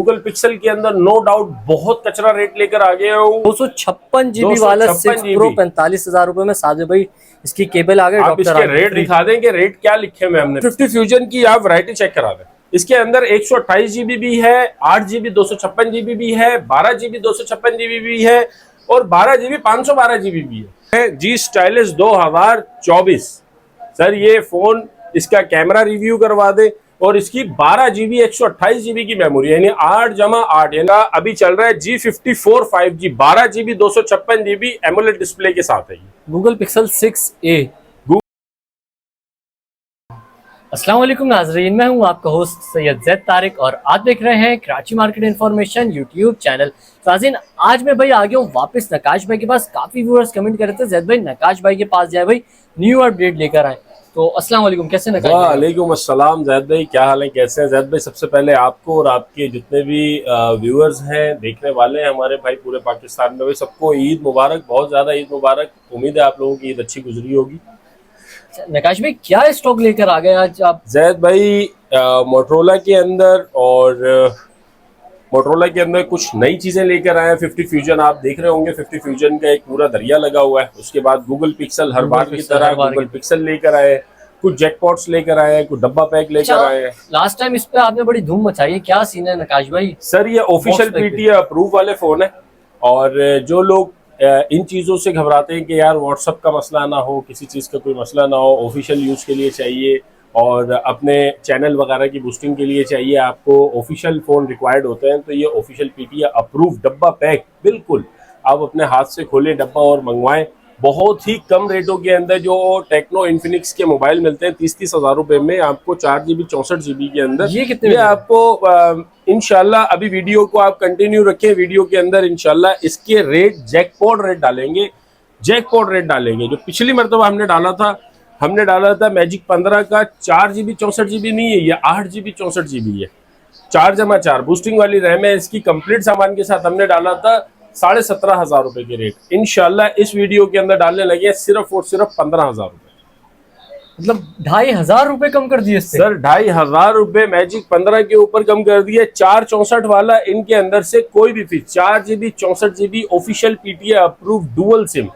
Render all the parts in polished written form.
Google pixel के अंदर no doubt बहुत कचरा रेट लेकर आ गया हूँ। 256 GB वाला 6 Pro 45,000 रुपए में साजिद भाई इसकी केबल आ गई। आप इसके रेट दिखा दें कि रेट क्या लिखे हुए हमने। 50 फ्यूजन की आप वैरायटी चेक करा दें। इसके अंदर 128 GB भी है, 8 GB 256 GB भी है, 12 GB 256 GB भी है और 12 GB 512 GB भी है। जी स्टाइलिश 2024 सर, ये फोन इसका कैमरा रिव्यू करवा दे और इसकी 12 GB 128 GB की मेमोरी यानी 8/8 यानी अभी चल रहा है G54 5G 12 GB 256 GB AMOLED display के साथ है गूगल पिक्सल 6a। अस्सलाम वालेकुम नाजरीन, मैं हूं आपका होस्ट सैयद जैद तारिक और आप देख रहे हैं Karachi market information YouTube channel. नाज़रीन, आज मैं भाई आ गया हूँ वापस नकाश भाई के पास। काफ़ी व्यूअर्स कमेंट कर रहे थे जैद भाई नकाश भाई के पास जाए भाई, न्यू अपडेट लेकर आए। तो अस्सलाम वालेकुम, कैसे नकाश भाई? वालेकुम अस्सलाम जैद भाई, क्या हाल है, कैसे हैं जैद भाई? सबसे पहले आपको और आपके जितने भी व्यूअर्स हैं, देखने वाले हैं हमारे भाई पूरे पाकिस्तान में, भाई सबको ईद मुबारक, बहुत ज़्यादा ईद मुबारक। उम्मीद है आप लोगों की ईद अच्छी गुजरी होगी। नकाश भाई, क्या स्टॉक लेकर आ गए आज आप? जैद भाई मोटरोला के अंदर मोटरोला के अंदर कुछ नई चीजें लेकर आए हैं। 50 फ्यूजन आप देख रहे होंगे, 50 फ्यूजन का एक पूरा दरिया लगा हुआ है। उसके बाद गूगल पिक्सल हर बार की तरह गूगल पिक्सल लेकर आए, कुछ जैकपॉट्स लेकर आए हैं, कुछ डब्बा पैक लेकर आए हैं। लास्ट टाइम इस पे आपने बड़ी धूम मचाई है, क्या सीन है नकाश भाई? सर, ये ऑफिशियल पीटीए अप्रूव वाले फोन है और जो लोग इन चीज़ों से घबराते हैं कि यार व्हाट्सअप का मसला ना हो, किसी चीज़ का कोई मसला ना हो, ऑफिशियल यूज़ के लिए चाहिए और अपने चैनल वगैरह की बूस्टिंग के लिए चाहिए, आपको ऑफिशियल फ़ोन रिक्वायर्ड होते हैं, तो ये ऑफिशियल पीटीए अप्रूव डब्बा पैक बिल्कुल आप अपने हाथ से खोलें डब्बा और मंगवाएं। बहुत ही कम रेटों के अंदर जो टेक्नो इन्फिनिक्स के मोबाइल मिलते हैं 30-30 हज़ार रुपए में, आपको 4 GB 64 GB के अंदर। ये कितने आपको इंशाल्लाह अभी वीडियो को आप कंटिन्यू रखें, वीडियो के अंदर इंशाल्लाह इसके रेट जैकपॉट रेट डालेंगे, जैकपॉट रेट डालेंगे। जो पिछली मरतबा हमने डाला था मैजिक 15 का 4 GB 64 GB नहीं है, ये 8 GB 64 GB है। 4/4 बूस्टिंग वाली रैम है इसकी, कंप्लीट सामान के साथ हमने डाला था 17,500 रुपए के रेट। इंशाल्लाह इस वीडियो के अंदर डालने लगे सिर्फ और सिर्फ 15,000 रुपए, मतलब 2,500 रुपए कम कर दिए सर। 2,500 रुपए मैजिक 15 के ऊपर कम कर दिए। 464 वाला इनके अंदर से कोई भी fees 4 GB 64 GB official PTA approve dual SIM,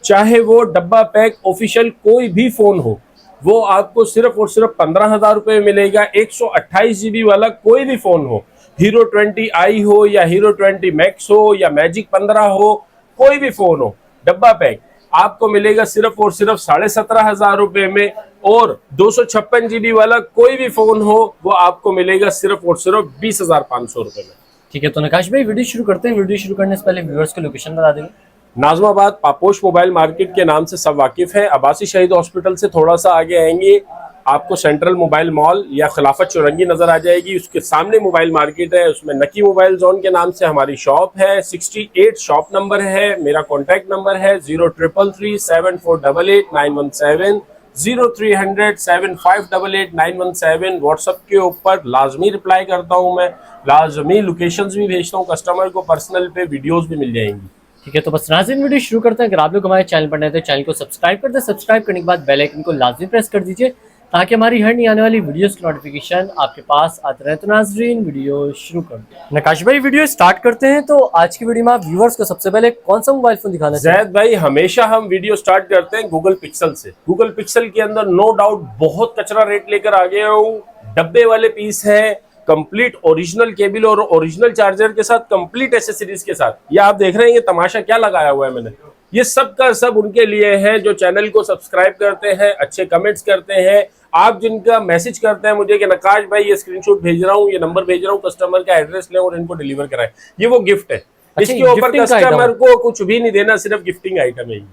चाहे वो डब्बा पैक ऑफिशियल कोई भी फोन हो, वो आपको सिर्फ और सिर्फ 15,000 रुपए मिलेगा। 128 GB वाला कोई भी फोन हो, हीरो 20i हो या हीरो 20 मैक्स हो या मैजिक 15 हो, कोई भी फोन हो, डब्बा पैक आपको मिलेगा सिर्फ और सिर्फ 17,500 रुपए में। और 256 GB वाला कोई भी फोन हो वो आपको मिलेगा सिर्फ और सिर्फ 20,500 रुपए में। ठीक है, तो नकाश भाई वीडियो शुरू करते हैं। वीडियो शुरू करने से पहले व्यूअर्स को लोकेशन बता देंगे। नाजमाबाद पापोश मोबाइल मार्केट के नाम से सब वाकिफ है। अब्बासी शहीद हॉस्पिटल से थोड़ा सा आगे आएंगे, आपको सेंट्रल मोबाइल मॉल या खिलाफत चौरंगी नजर आ जाएगी। उसके सामने मोबाइल मार्केट है, उसमें नकी मोबाइल जोन के नाम से हमारी शॉप है। 68 शॉप नंबर है। मेरा कॉन्टैक्ट नंबर है 03337488 0300 7588 व्हाट्सएप के ऊपर लाजमी रिप्लाई करता हूँ मैं, लाजमी लोकेशंस भी भेजता हूँ कस्टमर को, पर्सनल पे वीडियोस भी मिल जाएंगी। ठीक है, तो बस नाज़रीन वीडियो शुरू करते हैं। अगर आप लोग हमारे चैनल पर नए तो चैनल को सब्सक्राइब कर दें। सब्सक्राइब करने के बाद बेल आइकन को लाजमी प्रेस कर दीजिए ताकि हमारी हर नई आने वाली वीडियोस की नोटिफिकेशन आपके पास आते रहे। तो नाज़रीन वीडियो शुरू कर दें। नकाश भाई वीडियो स्टार्ट करते हैं। तो आज की वीडियो में आप व्यूअर्स को सबसे पहले कौन सा मोबाइल फोन दिखाना चाहिए? जैद भाई, हमेशा हम वीडियो स्टार्ट करते हैं गूगल पिक्सल से। गूगल पिक्सल के अंदर नो डाउट बहुत कचरा रेट लेकर आ गया हूँ। डब्बे वाले पीस है, कंप्लीट ओरिजिनल केबल और ओरिजिनल चार्जर के साथ, कंप्लीट एसेसरीज के साथ। ये आप देख रहे हैं, ये तमाशा क्या लगाया हुआ है मैंने, ये सब का सब उनके लिए है जो चैनल को सब्सक्राइब करते हैं, अच्छे कमेंट्स करते हैं, आप जिनका मैसेज करते हैं मुझे कि नकाश भाई ये स्क्रीनशॉट भेज रहा हूँ, ये नंबर भेज रहा हूँ, कस्टमर का एड्रेस लें और इनको डिलीवर कराएं। ये वो गिफ्ट है। इसके ऊपर कस्टमर को कुछ भी नहीं देना, सिर्फ गिफ्टिंग आइटम है ये।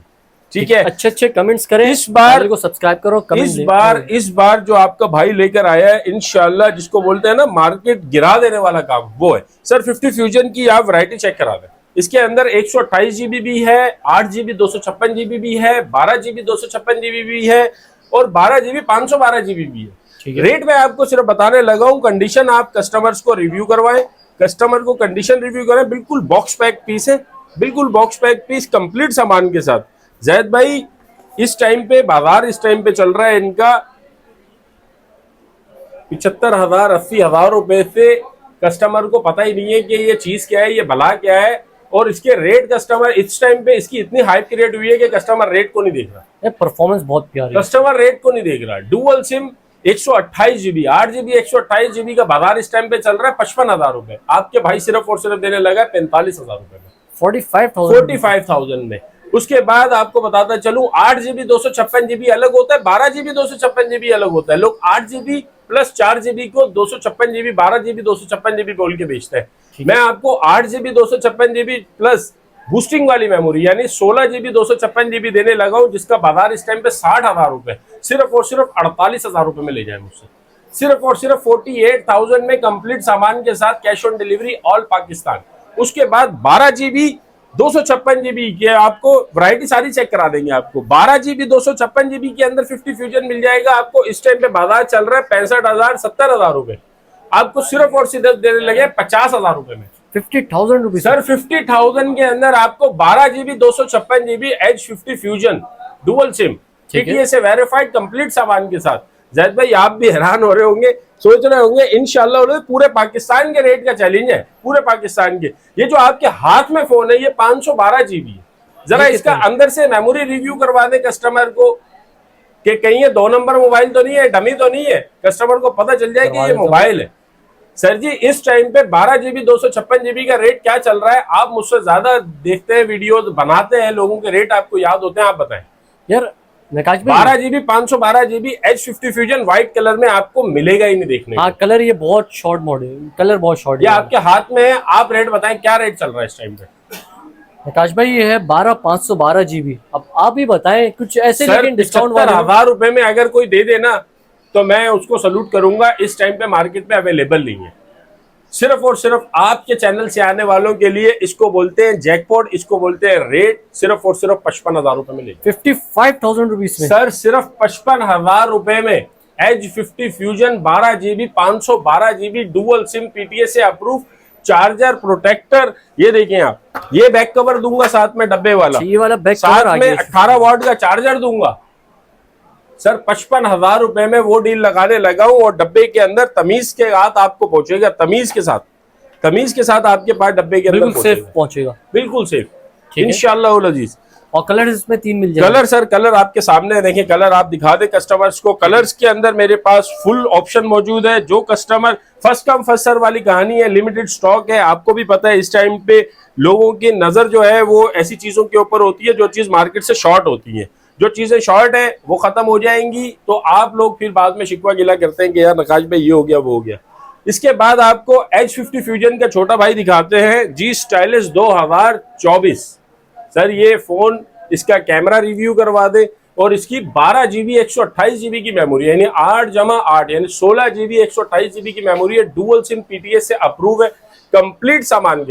ठीक है, अच्छे कमेंट्स करें, इस बार को सब्सक्राइब करो, इस बार जो आपका भाई लेकर आया है इंशाल्लाह, जिसको बोलते हैं ना मार्केट गिरा देने वाला काम, वो है। सर 50 फ्यूजन की आप वैरायटी चेक करा दें। इसके अंदर 128 GB भी है, 8 GB 256 GB भी है, 12 GB 256 GB भी है और 12 GB 512 GB भी है। रेट में आपको सिर्फ बताने लगा हूं, कंडीशन आप कस्टमर्स को रिव्यू करवाएं, कस्टमर को कंडीशन रिव्यू करें। बिल्कुल बॉक्स पैक पीस है, बिल्कुल बॉक्स पैक पीस कंप्लीट सामान के साथ। जैद भाई, इस टाइम पे बाजार इस टाइम पे चल रहा है इनका 75,000 80,000 रुपए से कस्टमर को पता ही नहीं है कि ये चीज क्या है, ये भला क्या है, और इसके रेट कस्टमर इस टाइम पे इसकी इतनी हाइप क्रिएट हुई है कि कस्टमर रेट को नहीं देख रहा, परफॉर्मेंस बहुत प्यारी है। कस्टमर रेट को नहीं देख रहा। Dual SIM 128 GB 8 GB 128 GB का बाजार इस टाइम पे चल रहा है 55,000 रुपए, आपके भाई सिर्फ और सिर्फ देने लगा 45,000 रुपए में, 45,000 में। उसके बाद आपको बताता चलूं 8 जीबी 256 जीबी अलग होता है, 12 जीबी 256 जीबी अलग होता है। लोग 8 जीबी प्लस 4 जीबी को 256 जीबी 12 जीबी 256 जीबी बोल के बेचते हैं। मैं आपको 8 जीबी 256 जीबी प्लस बूस्टिंग वाली मेमोरी यानी 16 जीबी 256 जीबी देने लगा हूं, जिसका बाजार इस टाइम पे 60,000 रुपए, सिर्फ और सिर्फ 48,000 रुपए में ले जाए मुझसे, सिर्फ और सिर्फ 48,000 में कंप्लीट सामान के साथ, cash on delivery all Pakistan. उसके बाद 12 जीबी 256 जीबी के आपको वैरायटी सारी चेक करा देंगे। आपको 12 जीबी 256 जीबी के अंदर 50 फ्यूजन मिल जाएगा। आपको इस टाइम पे बाजार चल रहा है 65,000 70,000 रुपए, आपको सिर्फ और सिर्फ देने लगे 50,000 रुपए में, 50,000 रुपीज सर। 50,000 के अंदर आपको 12 GB 256 GB edge 50 fusion dual SIM PTA से वेरीफाइड कंप्लीट सामान के साथ। जैद भाई आप भी हैरान हो रहे होंगे, सोच रहे होंगे इंशाल्लाह पूरे पाकिस्तान के रेट का चैलेंज है, पूरे पाकिस्तान के। ये जो आपके हाथ में फोन है ये 512 जीबी है, जरा इसका अंदर से मेमोरी रिव्यू करवा दे कस्टमर को कि कहीं ये 2 नंबर मोबाइल तो नहीं है, डमी तो नहीं है, कस्टमर को पता चल जाए कि ये मोबाइल है। सर जी इस टाइम पे 12 जीबी 256 जीबी का रेट क्या चल रहा है? आप मुझसे ज्यादा देखते हैं, वीडियो बनाते हैं, लोगों के रेट आपको याद होते हैं, आप बताएं यार। 12 GB 512 GB H 50 fusion white colour में आपको मिलेगा ही नहीं देखने। हाँ कलर ये बहुत शॉर्ट मॉडल, कलर बहुत शॉर्ट ये आपके हाथ में है, आप रेट बताएं क्या रेट चल रहा है इस टाइम पे? प्रकाश भाई ये है 12,512 जीबी। अब आप ही बताएं कुछ ऐसे, लेकिन डिस्काउंट वाले 1000 रुपए में अगर कोई दे देना तो मैं उसको सलूट करूंगा। इस टाइम पे मार्केट में अवेलेबल नहीं है, सिर्फ और सिर्फ आपके चैनल से आने वालों के लिए। इसको बोलते हैं जैकपॉट, इसको बोलते हैं रेट, सिर्फ और सिर्फ 55,000 रुपए में ले 55,000 रुपीज में सर, सिर्फ 55,000 रुपए में edge 50 fusion 12 GB 512 GB dual SIM PTA से अप्रूव, चार्जर प्रोटेक्टर, ये देखें आप, ये बैक कवर दूंगा साथ में डब्बे वाला, ये वाला बैक साथ में 18 वाट का चार्जर दूंगा। सर 55,000 रुपए में वो डील लगाने लगा हूं, और डब्बे के अंदर तमीज के साथ आपको पहुंचेगा, तमीज के साथ आपके पास डब्बे के अंदर सेफ पहुंचेगा, बिल्कुल सेफ इंशाअल्लाह अजीज। और कलर इसमें 3 मिल जाएगा। कलर सर, कलर आपके सामने देखें, कलर आप दिखा दे कस्टमर्स को। कलर्स के अंदर मेरे पास फुल ऑप्शन मौजूद है। जो customer first come first serve वाली कहानी है, लिमिटेड स्टॉक है। आपको भी पता है इस टाइम पे लोगों की नजर जो है वो ऐसी चीजों के ऊपर होती है जो चीज मार्केट से शॉर्ट होती है। जो चीजें शॉर्ट है वो खत्म हो जाएंगी, तो आप लोग फिर बाद में शिकवा गिला करते हैं कि यार नकाश भाई ये हो गया वो हो गया। इसके बाद आपको एच 50 फ्यूजन का छोटा भाई दिखाते हैं, जी स्टाइलिश 2024। सर ये फोन, इसका कैमरा रिव्यू करवा दे, और इसकी 12 जीबी 128 जीबी की मेमोरी यानी 8+8 यानी 16 जीबी 128 जीबी की मेमोरी है। डुअल सिम पीटीएस से अप्रूव है, कंप्लीट सामान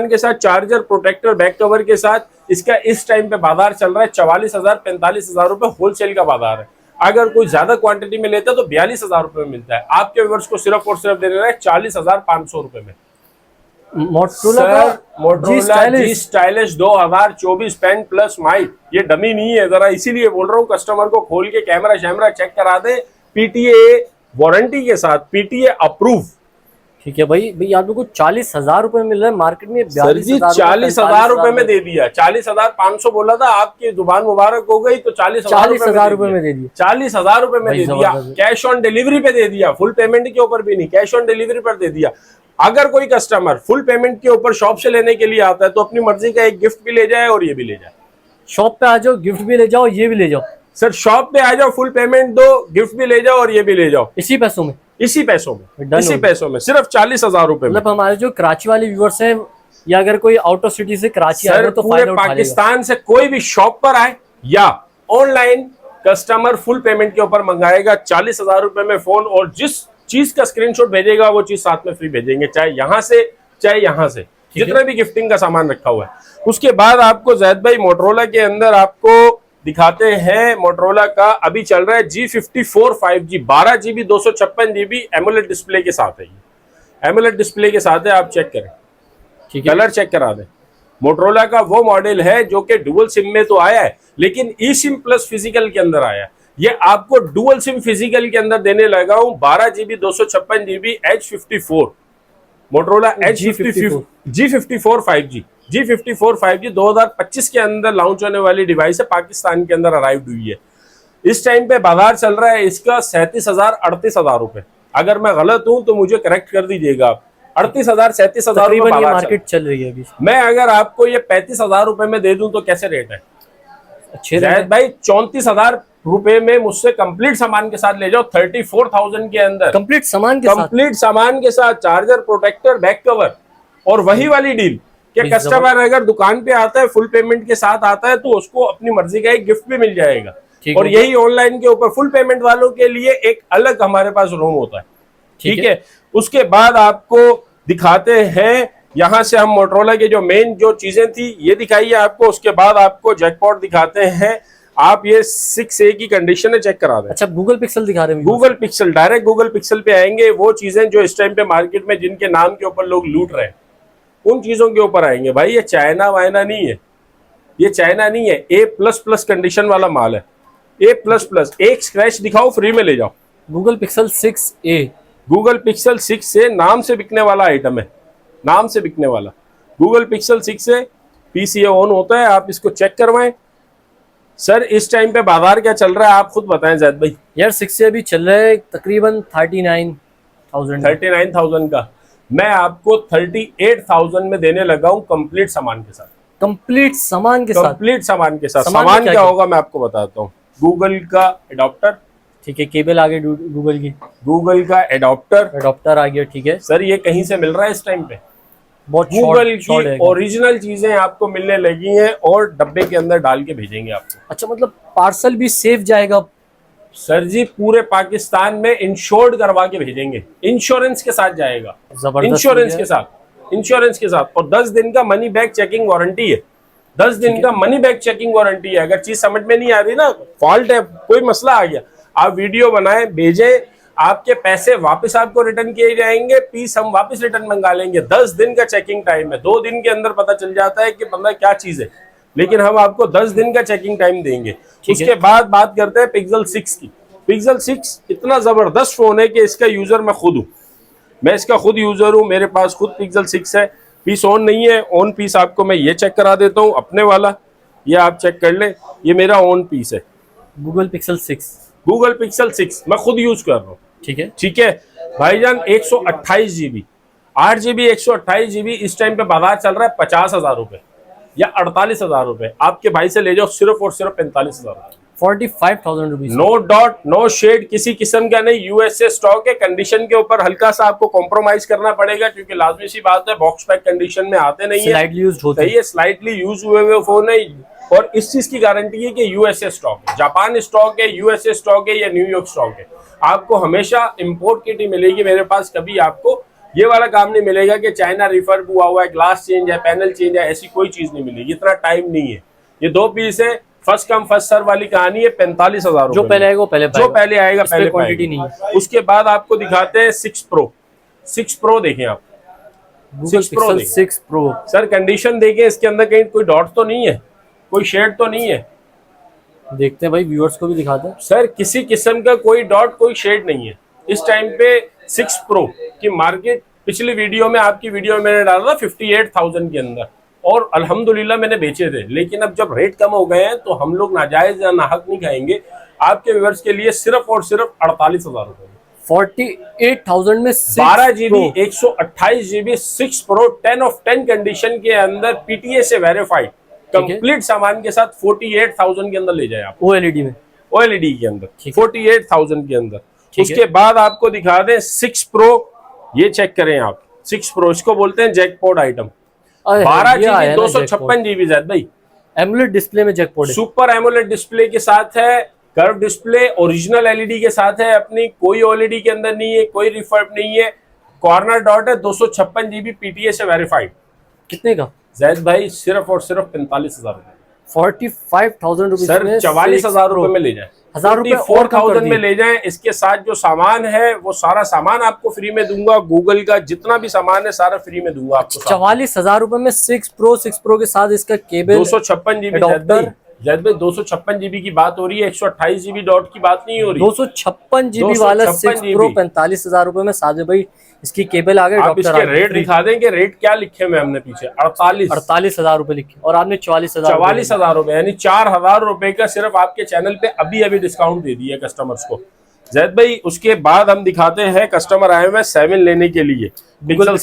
के साथ, चार्जर प्रोटेक्टर बैक कवर के साथ। इसका इस टाइम पे बाजार चल रहा है 44,000 45,000 रुपए, होलसेल का बाजार है। अगर कोई ज्यादा क्वांटिटी में लेता है तो 42,000 रुपए में मिलता है। आपके व्यूअर्स को सिर्फ और सिर्फ दे रहा है 40,500 रुपए में। Motorola G stylus 2024 pen plus mic, ये डमी नहीं है, जरा इसीलिए बोल रहा हूँ कस्टमर को खोल के कैमरा शैमरा चेक करा दे, पीटीए वारंटी के साथ, पीटीए अप्रूव। ठीक है भाई आप लोग को 40,000 रुपए मिल रहा है मार्केट में। 40,000 रुपए में दे दिया, 40,500 बोला था, आपकी जुबान मुबारक हो गई तो 40,000 रुपए में दे दिया, 40,000 रुपए में दे दिया। कैश ऑन डिलीवरी पे दे दिया, फुल पेमेंट के ऊपर भी नहीं, कैश ऑन डिलीवरी पर दे दिया। अगर कोई कस्टमर फुल पेमेंट के ऊपर शॉप से लेने के लिए आता है तो अपनी मर्जी का एक गिफ्ट भी ले जाए और ये भी ले जाए। शॉप पे आ जाओ, गिफ्ट भी ले जाओ, ये भी ले जाओ। सर शॉप पे आ जाओ, फुल पेमेंट दो, गिफ्ट भी ले जाओ और ये भी ले जाओ, इसी पैसों में सिर्फ 40,000 रुपए। मतलब हमारे जो कराची वाले व्यूअर्स हैं, या अगर कोई आउट ऑफ सिटी से कराची आए तो पूरे पाकिस्तान से कोई भी शॉप पर आए या ऑनलाइन कस्टमर फुल पेमेंट के ऊपर मंगाएगा 40,000 रुपए में फोन, और जिस चीज का स्क्रीनशॉट भेजेगा वो चीज साथ में फ्री भेजेंगे, चाहे यहाँ से चाहे यहाँ से, जितना भी गिफ्टिंग का सामान रखा हुआ है। उसके बाद आपको जैद भाई मोटरोला के अंदर आपको दिखाते हैं, मोटरोला का अभी चल रहा है G54 5G 12 GB 256 GB AMOLED display के साथ है। ये एमोलेड डिस्प्ले के साथ है, आप चेक करें, कलर चेक करा दें। मोटरोला का वो मॉडल है जो कि डुअल सिम में तो आया है, लेकिन ई सिम प्लस फिजिकल के अंदर आया है। ये आपको डुअल सिम फिजिकल के अंदर देने लगा हूं 12 GB 256 GB H54 Motorola G54 5G G54 5G 2025 के अंदर लॉन्च होने वाली डिवाइस है, पाकिस्तान के अंदर अराइव हुई है। इस टाइम पे बाजार चल रहा है इसका 37,000 38,000 रुपए। अगर मैं गलत हूं तो मुझे करेक्ट कर दीजिएगा आप। 38,000 37,000 रुपए मार्केट चल रही है अभी। मैं अगर आपको ये 35,000 रुपए में दे दूं तो कैसे रेट है? अच्छे जैद भाई 34,000 रुपए में मुझसे कंप्लीट सामान के साथ ले जाओ 34,000 के अंदर कंप्लीट सामान के साथ चार्जर, प्रोटेक्टर, बैक कवर और वही वाली डील कि कस्टमर अगर दुकान पे आता है फुल पेमेंट के साथ आता है तो उसको अपनी मर्जी का एक गिफ्ट भी मिल जाएगा। और यही ऑनलाइन के ऊपर फुल पेमेंट वालों के लिए एक अलग हमारे पास रूम होता है। ठीक है, उसके बाद आपको दिखाते हैं यहाँ से हम मोटरोला के जो मेन जो चीजें थी ये दिखाई है आपको। उसके बाद आपको जैकपॉट दिखाते हैं। आप ये 6A की कंडीशन है, चेक करा दें। अच्छा, गूगल पिक्सल दिखा रहे हैं? Google pixel, direct Google pixel पे आएंगे। वो चीजें जो इस टाइम पे मार्केट में जिनके नाम के ऊपर लोग लूट रहे हैं उन चीजों के ऊपर आएंगे। भाई ये चाइना वाइना नहीं है, ये चाइना नहीं है, A++ कंडीशन वाला माल है। A++, एक स्क्रैच दिखाओ फ्री में ले जाओ। Google pixel 6A, Google pixel 6A नाम से बिकने वाला आइटम है, नाम से बिकने वाला। Google pixel 6A PCA on होता है, आप इसको चेक करवाएं। सर इस टाइम पे बाजार क्या चल रहा है आप खुद बताएं जैद भाई। यार 6A अभी चल रहा है तकरीबन 39,000 का। मैं आपको 38,000 में देने लगा हूं कंप्लीट सामान के साथ। कंप्लीट सामान के साथ सामान क्या होगा मैं आपको बताता हूँ। गूगल का एडाप्टर, ठीक है, केबल आ गई गूगल की, गूगल का एडाप्टर आ गया। ठीक है सर, ये कहीं से मिल रहा है इस टाइम पे? बहुत गूगल की ओरिजिनल चीजें आपको मिलने लगी हैं और डब्बे के अंदर डाल के भेजेंगे आपको। अच्छा, मतलब पार्सल भी सेफ जाएगा? सर जी पूरे पाकिस्तान में इंश्योर्ड करवा के भेजेंगे, इंश्योरेंस के साथ जाएगा, इंश्योरेंस के साथ। और 10 दिन का मनी बैक चेकिंग वारंटी है। 10 दिन का मनी बैक चेकिंग वारंटी है। अगर चीज समझ में नहीं आ रही ना, फॉल्ट है, कोई मसला आ गया, आप वीडियो बनाए भेजें, आपके पैसे वापस आपको रिटर्न किए जाएंगे, पीस हम वापस रिटर्न मंगा लेंगे। 10 दिन का चेकिंग टाइम है। 2 दिन के अंदर पता चल जाता है कि बंदा क्या चीज है, लेकिन हम आपको 10 दिन का चेकिंग टाइम देंगे। उसके बाद बात करते हैं पिक्सल 6 की। पिक्सल 6 इतना जबरदस्त फोन है कि इसका यूजर मैं खुद हूँ, मैं इसका खुद यूजर हूँ। मेरे पास खुद पिक्सल 6 है। पीस ऑन नहीं है, ऑन पीस आपको मैं ये चेक करा देता हूँ अपने वाला, ये आप चेक कर लें, ये मेरा ऑन पीस है। गूगल पिक्सल 6 मैं खुद यूज कर रहा हूँ। ठीक है भाईजान, 128 GB 8 GB 128 GB इस टाइम पे बाजार चल रहा है 50,000 रुपए या 48,000 रुपए। आपके भाई से ले जाओ सिर्फ और सिर्फ 45,000 रुपए, 45,000 rupees. No dot no shade, किसी किस्म का नहीं। USA स्टॉक है। कंडीशन के ऊपर हल्का सा आपको कॉम्प्रोमाइज करना पड़ेगा क्योंकि लाजमी सी बात है बॉक्स पैक कंडीशन में आते नहीं है, स्लाइटली यूज्ड होते हैं। स्लाइटली यूज हुए फोन है। और इस चीज की गारंटी है कि USA स्टॉक है, जापान स्टॉक है, USA स्टॉक है या न्यूयॉर्क स्टॉक है। आपको हमेशा इंपोर्ट किट ही मिलेगी मेरे पास। कभी आपको ये वाला काम नहीं मिलेगा कि चाइना रिफर्ब हुआ है, ग्लास चेंज है, पैनल चेंज है, ऐसी कोई चीज नहीं मिलेगी। इतना टाइम नहीं है। ये 2 पीस है, फर्स्ट कम फर्स्ट सर्व वाली कहानी है। 45,000 जो पहले आएगा पहले क्वांटिटी नहीं है। उसके बाद आपको दिखाते हैं 6 प्रो देखें आप। 6 प्रो सर कंडीशन देखें, इसके अंदर कहीं कोई डॉट तो नहीं है, कोई शेड तो नहीं है। देखते हैं भाई, व्यूअर्स को भी दिखाते हैं। सर किसी किस्म का कोई डॉट कोई शेड नहीं है। इस टाइम पे 6 प्रो की मार्केट पिछली वीडियो में, आपकी वीडियो में मैंने डाला था 58,000 के अंदर और अल्हम्दुलिल्लाह मैंने बेचे थे। लेकिन अब जब रेट कम हो गए हैं तो हम लोग नाजायज या नाहक नहीं खाएंगे। आपके व्यूअर्स के लिए सिर्फ और सिर्फ 48,000 रुपए, 48,000 में 12 GB 128 GB 6 pro 10 of 10 condition के अंदर PTA से वेरीफाइड कंप्लीट सामान के साथ 48,000 के अंदर ले जाए आप। OLED में, OLED के अंदर 48,000 के अंदर। उसके बाद आपको दिखा दें 6 प्रो, ये चेक करें आप। 6 प्रो इसको बोलते हैं jackpot item. 12 GB 256 GB Zaid भाई। एमोलेड डिस्प्ले में जैकपॉट, सुपर एमोलेड डिस्प्ले के साथ है, कर्व डिस्प्ले, ओरिजिनल LED के साथ है अपनी। कोई OLED के अंदर नहीं है, कोई रिफर्ब नहीं है। कॉर्नर डॉट है, 256 GB PTA से वेरीफाइड। कितने का जैद भाई? सिर्फ और सिर्फ 45,000 रुपए। 45,000 रुपीज सर 44,000 रुपए में ले जाए, 1000 रुपए और 44,000 में ले जाएं। इसके साथ जो सामान है वो सारा सामान आपको फ्री में दूंगा। गूगल का जितना भी सामान है सारा फ्री में दूंगा आपको। 44,000 रुपए में 6 प्रो के साथ इसका केबल, 256 GB जैद भाई 256 जीबी की बात हो रही है, 128 जीबी डॉट की बात नहीं हो रही। 256 जीबी वाला 6 प्रो 45,000 रुपए में। साजिद भाई इसकी केबल आ गई। आप इसके रेट दिखा दें कि रेट क्या लिखे हुए हमने पीछे, 48,000 रुपए लिखे और आपने 44,000 रुपए, यानी 4,000 रुपए का सिर्फ आपके चैनल पे अभी अभी डिस्काउंट दे दिया कस्टमर्स को। जैद भाई उसके बाद हम दिखाते हैं, कस्टमर आए हुए 7 लेने के लिए, पिक्सल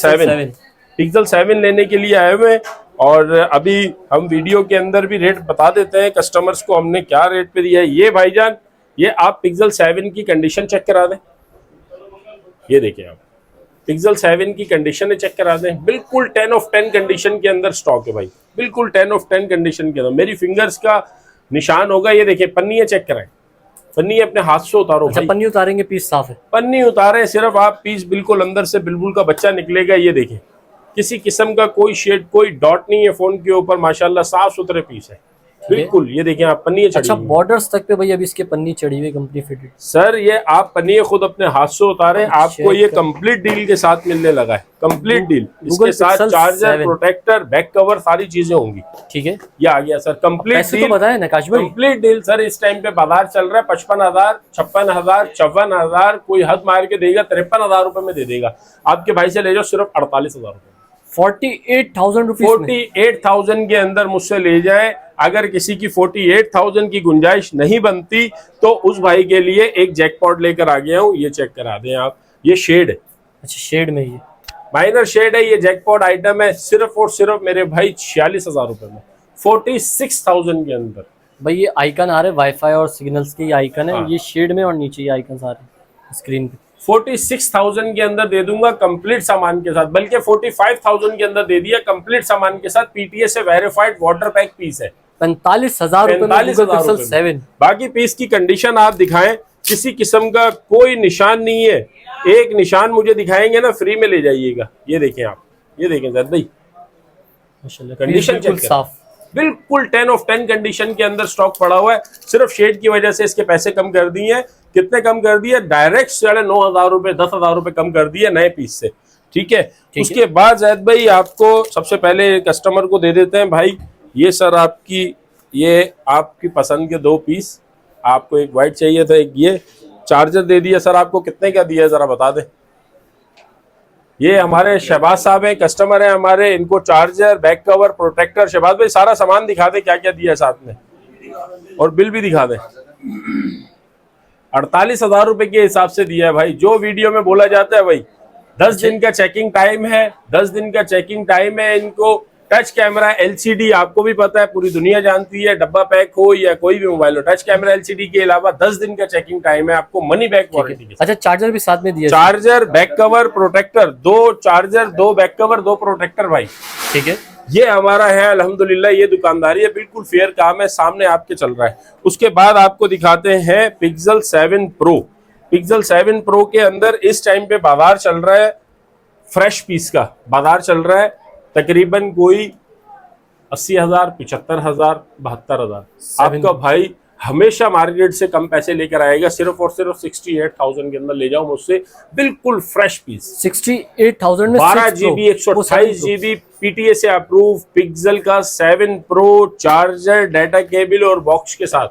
7 लेने के लिए आए हुए, और अभी हम वीडियो के अंदर भी रेट बता देते हैं कस्टमर्स को हमने क्या रेट पे दिया है। ये भाईजान, ये आप पिक्सल 7 की कंडीशन चेक करा दें, ये देखिए आप पिक्सल 7 की कंडीशन चेक करा दें, बिल्कुल 10 ऑफ 10 कंडीशन के अंदर स्टॉक है भाई, बिल्कुल 10 ऑफ 10 कंडीशन के अंदर। मेरी फिंगर्स का निशान होगा, ये देखिए पन्नी चेक कराएं, पन्नी अपने हाथ से उतारो भाई। पन्नी उतारेंगे पीस साफ है, पन्नी उतारे सिर्फ आप, पीस बिल्कुल अंदर से बुलबुल का बच्चा निकलेगा। ये देखें किसी किस्म का कोई शेड कोई डॉट नहीं है फोन के ऊपर, माशाल्लाह साफ सुथरे पीस है बिल्कुल। ये देखें आप पन्नी चढ़ी। अच्छा बॉर्डर्स तक पे भाई अभी इसके पन्नी चढ़ी हुई कंपनी फिटेड। सर ये आप पन्नी खुद अपने हाथ से उतारे, आपको ये कंप्लीट डील के साथ मिलने लगा है, कंप्लीट डील। इसके साथ चार्जर, प्रोटेक्टर, बैक कवर, सारी चीजें होंगी। ठीक है, ये आ गया सर कंप्लीट डील। तो बताया नकाश भाई कंप्लीट डील सर। इस टाइम पे बाजार चल रहा है 55,000, 56,000, 54,000, कोई हद मार के देगा 53,000 रुपए में दे देगा। आपके भाई से ले जाओ सिर्फ 48,000 रुपए, 48,000 रुपीज, 48,000 के अंदर मुझसे ले जाए। अगर किसी की 48,000 की गुंजाइश नहीं बनती तो उस भाई के लिए एक जैकपॉट लेकर आ गया हूँ, ये चेक करा दें आप। ये शेड है, अच्छा शेड में, ये माइनर शेड है, ये जैकपॉट आइटम है, सिर्फ और सिर्फ मेरे भाई 46,000 रुपए में, 46,000 के अंदर। भाई ये आइकन आ रहे हैं वाईफाई और सिग्नल्स के, ये आइकन है, ये शेड में, और नीचे ये आइकन आ रहे हैं स्क्रीन पे। 46,000 के अंदर दे दूंगा कंप्लीट सामान के साथ, बल्कि 45,000 के अंदर दे दिया कंप्लीट सामान के साथ। पीटीए से वेरीफाइड वाटर पैक पीस है, 45,000 रुपए में पिक्सल 7। बाकी पीस की कंडीशन आप दिखाएं, किसी किस्म का कोई निशान नहीं है। एक निशान मुझे दिखाएंगे ना फ्री में ले जाइएगा। ये देखें आप, ये देखें जैद भाई कंडीशन चेक साफ, बिल्कुल 10 ऑफ 10 कंडीशन के अंदर स्टॉक पड़ा हुआ है। सिर्फ शेड की वजह से इसके पैसे कम कर दिए हैं। कितने कम कर दिए? डायरेक्ट 9,500 रुपए, 10,000 रुपए कम कर दिए नए पीस से। ठीक है, उसके बाद जैद भाई आपको सबसे पहले कस्टमर को दे देते हैं भाई, ये सर आपकी, ये आपकी पसंद के 2 पीस। आपको एक वाइट चाहिए था, एक ये चार्जर दे दिया सर। आपको कितने का दिया जरा बता दें। ये हमारे शहबाज साहब है, कस्टमर है हमारे, इनको charger, back cover, protector, Shahbaz भाई सारा सामान दिखा दे क्या क्या दिया साथ में, और बिल भी दिखा दे। 48,000 रुपए के हिसाब से दिया है भाई। जो वीडियो में बोला जाता है भाई, 10 दिन का चेकिंग टाइम है, 10 दिन का चेकिंग टाइम है। इनको टच कैमरा LCD, आपको भी पता है, पूरी दुनिया जानती है, डब्बा पैक हो या कोई भी मोबाइल हो, टच कैमरा LCD के अलावा 10 दिन का चेकिंग टाइम है। आपको मनी बैक वारंटी के साथ। अच्छा चार्जर भी साथ में दिया, charger, back cover, protector, 2 charger, 2 back cover, 2 protector भाई। ठीक है, ये हमारा है अल्हम्दुलिल्लाह। ये दुकानदारी है, बिल्कुल फेयर काम है, सामने आपके चल रहा है। उसके बाद आपको दिखाते हैं पिक्सल 7 प्रो। पिक्सल 7 प्रो के अंदर इस टाइम पे बाजार चल रहा है, फ्रेश पीस का बाजार चल रहा है, तकरीबन कोई 80,000, 75,000, 72,000। आपका भाई हमेशा मार्केट से कम पैसे लेकर आएगा, सिर्फ और सिर्फ 68,000 के अंदर ले जाओ मुझसे, बिल्कुल फ्रेश पीस। 68,000 में 12 GB 128 GB PTA से अप्रूव पिक्सल का 7 प्रो, चार्जर, डाटा केबल और बॉक्स के साथ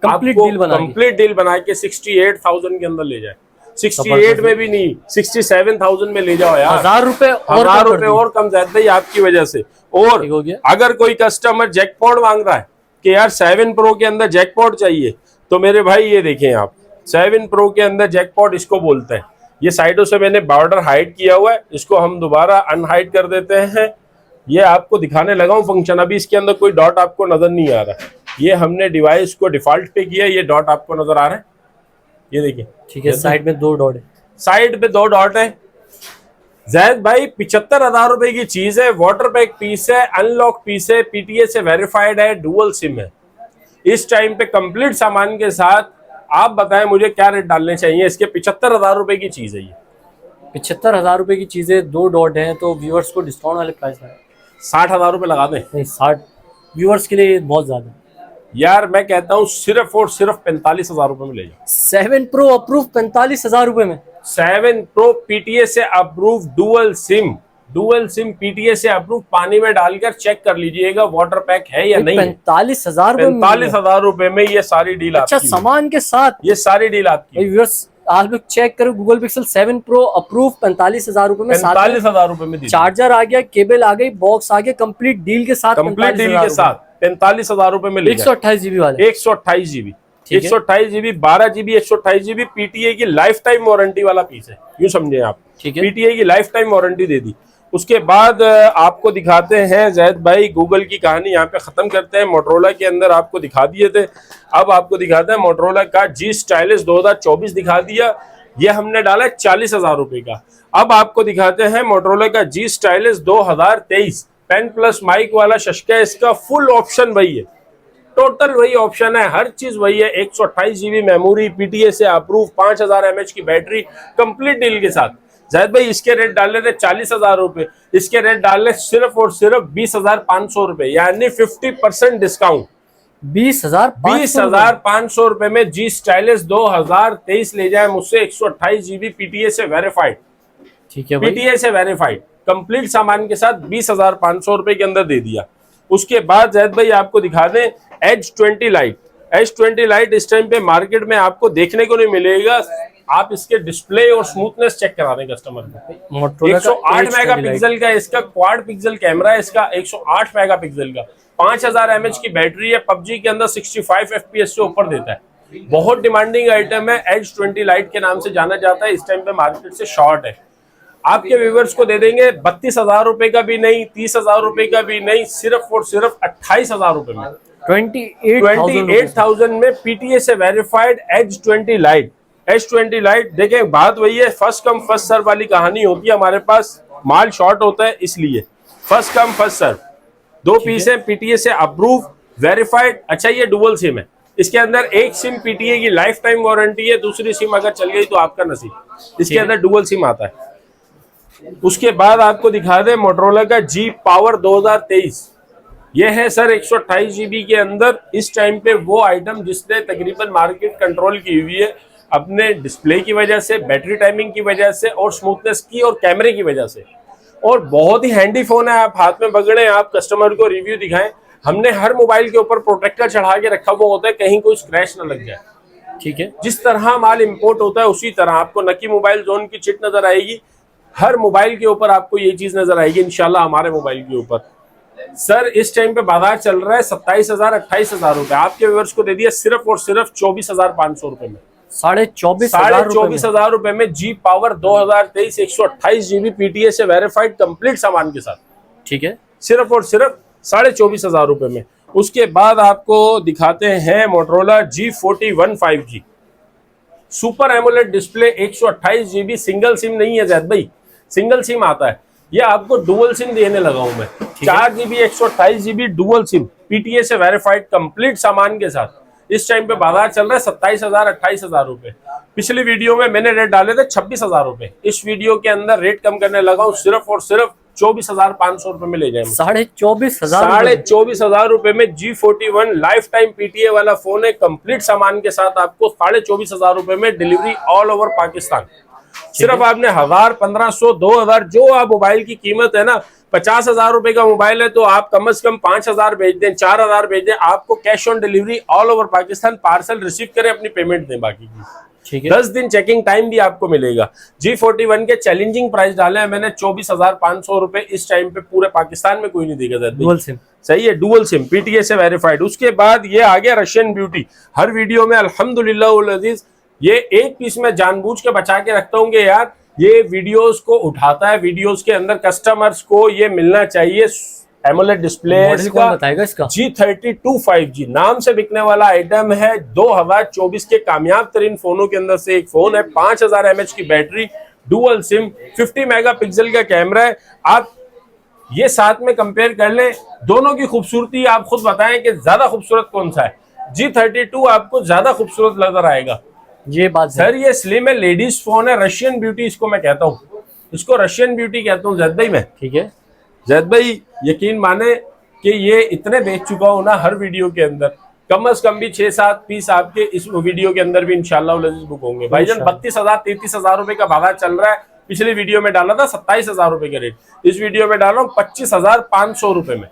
कंप्लीट डील बना के 68,000 के अंदर ले जाए। 68 में भी नहीं, 67,000 में ले जाओ यार। 1,000 रुपए और कम ज्यादा ही आपकी वजह से। और अगर कोई कस्टमर जैकपॉट मांग रहा है कि यार 7 प्रो के अंदर जैकपॉट चाहिए, तो मेरे भाई ये देखें आप, 7 प्रो के अंदर जैकपॉट इसको बोलते हैं। ये साइडों से मैंने बॉर्डर हाइड किया हुआ है, इसको हम दोबारा अनहाइड कर देते हैं। ये आपको दिखाने लगा हूँ फंक्शन। अभी इसके अंदर कोई डॉट आपको नजर नहीं आ रहा, ये हमने डिवाइस को डिफॉल्ट पे किया, ये डॉट आपको नजर आ रहा है, ये देखिए। ठीक है, साइड में 2 डॉट है, साइड पे 2 डॉट है। जैद भाई 75,000 रुपए की चीज है, वाटर पैक पीस है, अनलॉक पीस है, PTA से वेरीफाइड है, डुअल सिम है। इस टाइम पे कंप्लीट सामान के साथ आप बताएं मुझे क्या रेट डालने चाहिए इसके। 75,000 रुपए की चीज है ये। 75,000 रुपए की चीजें, 2 डॉट हैं, तो व्यूअर्स को डिस्काउंट वाले प्राइस है 60,000 रुपए लगा दें। नहीं, 60 व्यूअर्स के लिए बहुत ज्यादा यार। मैं कहता हूँ सिर्फ और सिर्फ 45,000 रुपए में ले जाओ। 7 प्रो अप्रूव 45,000 रुपए में। 7 प्रो PTA से approve dual SIM, dual SIM PTA से अप्रूव, पानी में डालकर चेक कर लीजिएगा वाटर पैक है या नहीं। 45,000 45,000 रुपए में ये सारी डील अच्छा आपकी, सामान के साथ ये सारी डील आपकी। व्यूअर्स आप लोग चेक करो, गूगल पिक्सल 7 प्रो अप्रूव 45,000 रुपए में, 45,000 रुपए में चार्जर आ गया, केबल आ गई, बॉक्स आ गया, कंप्लीट डील के साथ, कंप्लीट डील के साथ 45,000 रुपए में 128 जीबी वाले, 128 GB, 128 GB, 12 GB, 128 GB. PTA की लाइफ टाइम वारंटी वाला पीस है, यूं समझे आप। ठीक है, पीटीए की लाइफ टाइम वारंटी दे दी। उसके बाद आपको दिखाते हैं जैद भाई, गूगल की कहानी यहाँ पे खत्म करते हैं। मोटरोला के अंदर आपको दिखा दिए थे, अब आपको दिखाते हैं मोटरोला का जी स्टाइलिश 2024 दिखा दिया, ये हमने डाला है 40,000 रुपए का। अब आपको दिखाते हैं मोटरोला का जी स्टाइलिश 2023 पेन प्लस माइक वाला शशका, इसका फुल ऑप्शन वही है, टोटल वही ऑप्शन है, हर चीज वही है। 128 जीबी मेमोरी, पीटीए से अप्रूव, 5000 mAh की बैटरी, कंप्लीट डील के साथ। जाहिद भाई इसके रेट डाले थे 40,000 रुपए, इसके रेट डाले सिर्फ और सिर्फ 20,500 रुपए, यानी 50% डिस्काउंट। 20,500 रुपए में जी स्टाइलिश 2023 ले जाए मुझसे, 128 जीबी पीटीए से वेरीफाइड, ठीक है, पीटीए से वेरीफाइड कंप्लीट सामान के साथ 20,500 रुपए के अंदर दे दिया। उसके बाद जैद भाई आपको दिखा दें H20 लाइट। H20 लाइट इस टाइम पे मार्केट में आपको देखने को नहीं मिलेगा, आप इसके डिस्प्ले और स्मूथनेस चेक करा दें कस्टमर को। 108 मेगापिक्सल का इसका क्वाड पिक्सल कैमरा है, इसका 108 मेगापिक्सल का, 5000 mAh की बैटरी है, पबजी के अंदर 65 FPS से ऊपर देता है। बहुत डिमांडिंग आइटम है, H20 लाइट के नाम से जाना जाता है, इस टाइम पे मार्केट से शॉर्ट है। आपके व्यूवर्स को दे देंगे 32,000 रुपए का भी नहीं, 30,000 रुपए का भी नहीं, सिर्फ और सिर्फ 28,000 रुपए में, 28,000 में पीटीए से verified H20 light. H20 light देखिए, बात वही है, फर्स्ट कम फर्स्ट सर्व वाली कहानी होती है, हमारे पास माल शॉर्ट होता है, इसलिए first come first serve. 2 piece है, पीटीए से अप्रूव, वेरीफाइड। अच्छा ये डुअल सिम है, इसके अंदर एक सिम पीटीए की लाइफ टाइम वारंटी है, दूसरी सिम अगर चल गई तो आपका नसीब। इसके अंदर डुअल सिम आता है। उसके बाद आपको दिखा दे मोटरोला का जी पावर 2023, ये है सर 128 जीबी के अंदर। इस टाइम पे वो आइटम जिसने तकरीबन मार्केट कंट्रोल की हुई है अपने डिस्प्ले की वजह से, बैटरी टाइमिंग की वजह से, और स्मूथनेस की और कैमरे की वजह से, और बहुत ही हैंडी फोन है। आप हाथ में पकड़े, आप कस्टमर को रिव्यू दिखाएं। हमने हर मोबाइल के ऊपर प्रोटेक्टर चढ़ा के रखा हुआ होता है, कहीं कोई स्क्रैच ना लग जाए। ठीक है, जिस तरह माल इंपोर्ट होता है उसी तरह आपको नकी मोबाइल जोन की चिट नजर आएगी, हर मोबाइल के ऊपर आपको ये चीज नजर आएगी इंशाल्लाह हमारे मोबाइल के ऊपर। सर इस टाइम पे बाजार चल रहा है 27,000 28,000 रुपए, आपके व्यूअर्स को दे दिया सिर्फ और सिर्फ 24,500 रुपए में, 24,500 रुपए में जी पावर 2023 128 जीबी पीटीए से वेरीफाइड कंप्लीट सामान के साथ। ठीक है, सिर्फ और सिर्फ 24,500 रुपए में। उसके बाद आपको दिखाते हैं Motorola G41 5G super AMOLED display, 128 GB, single SIM नहीं है जैद भाई, सिंगल सिम आता है, ये आपको डुअल सिम देने लगा हूं मैं। 4 GB 128 GB dual SIM PTA से वेरीफाइड कंप्लीट सामान के साथ। इस टाइम पे बाजार चल रहा है 27,000 28,000 रुपए। पिछली वीडियो में मैंने रेट डाले थे 26,000 रुपए, इस वीडियो के अंदर रेट कम करने लगा हूं, सिर्फ और सिर्फ 24,500 रुपए में ले जाएंगे। 24,500 रुपए में G41 लाइफ टाइम पीटीए वाला फोन है, कंप्लीट सामान के साथ आपको 24,500 रुपए में डिलीवरी ऑल ओवर पाकिस्तान। सिर्फ आपने 1000 1500 2000 जो आप मोबाइल की कीमत है ना, 50,000 रुपए का मोबाइल है तो आप कम से कम 5,000 भेज दें, 4,000 भेज दें, आपको cash on delivery all over Pakistan parcel receive करें, अपनी पेमेंट दें बाकी की। ठीक है, 10 दिन चेकिंग टाइम भी आपको मिलेगा। G41 के चैलेंजिंग प्राइस डाले हैं मैंने 24,500 रुपए, इस टाइम पे पूरे पाकिस्तान में कोई नहीं देगा। डुअल सिम सही है, डुअल सिम पीटीए से वेरीफाइड। उसके बाद ये आ गया रशियन ब्यूटी, हर वीडियो में अल्हम्दुलिल्लाह अजीज ये एक पीस में जानबूझ के बचा के रखता हूँ कि यार ये वीडियोस को उठाता है, वीडियोस के अंदर कस्टमर्स को ये मिलना चाहिए। एमोलेड डिस्प्ले बताएगा इसका G32 5G नाम से बिकने वाला आइटम है, 2024 के कामयाब तरीन फोनों के अंदर से एक फोन है, 5000 mAh की बैटरी, डुअल सिम, 50 मेगापिक्सल का कैमरा है। आप ये साथ में कंपेयर कर लें, दोनों की खूबसूरती आप खुद बताएं कि ज्यादा खूबसूरत कौन सा है। G32 आपको ज्यादा खूबसूरत नजर आएगा, ये बात सर। ये स्लिम है, लेडीज फोन है, रशियन ब्यूटी इसको मैं कहता हूँ, इसको रशियन ब्यूटी कहता हूँ जैद भाई मैं। ठीक है, जैद भाई यकीन माने कि ये इतने बेच चुका हूं ना हर वीडियो के अंदर, कम से कम भी 6-7 पीस आपके इस वीडियो के अंदर भी इंशाल्लाह बुक होंगे। भाईजान 32,000 33,000 रुपए का बाजार चल रहा है, पिछली वीडियो में डाला था 27,000 रुपए के रेट, इस वीडियो में डाल रहा हूँ 25,500 रुपए में।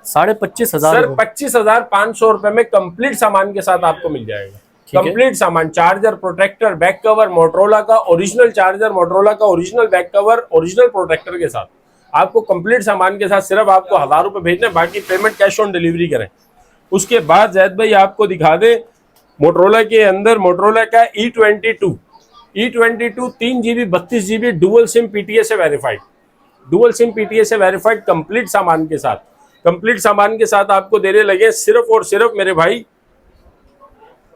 25,500 सर 25,500 रुपए में कंप्लीट सामान के साथ आपको मिल जाएगा। कंप्लीट सामान, charger, protector, back cover, Motorola का ओरिजिनल चार्जर, मोटरोला का original back cover, original protector के साथ आपको कंप्लीट सामान के साथ सिर्फ आपको 1,000 रुपए भेजने, बाकी पेमेंट कैश ऑन डिलीवरी करें। उसके बाद जैद भाई आपको दिखा दे मोटरोला के अंदर मोटरोला का E22 3GB 32GB dual SIM PTA से वेरीफाइड, डुअल सिम PTA से वेरीफाइड कंप्लीट सामान के साथ, कंप्लीट सामान के साथ आपको देने लगे सिर्फ और सिर्फ मेरे भाई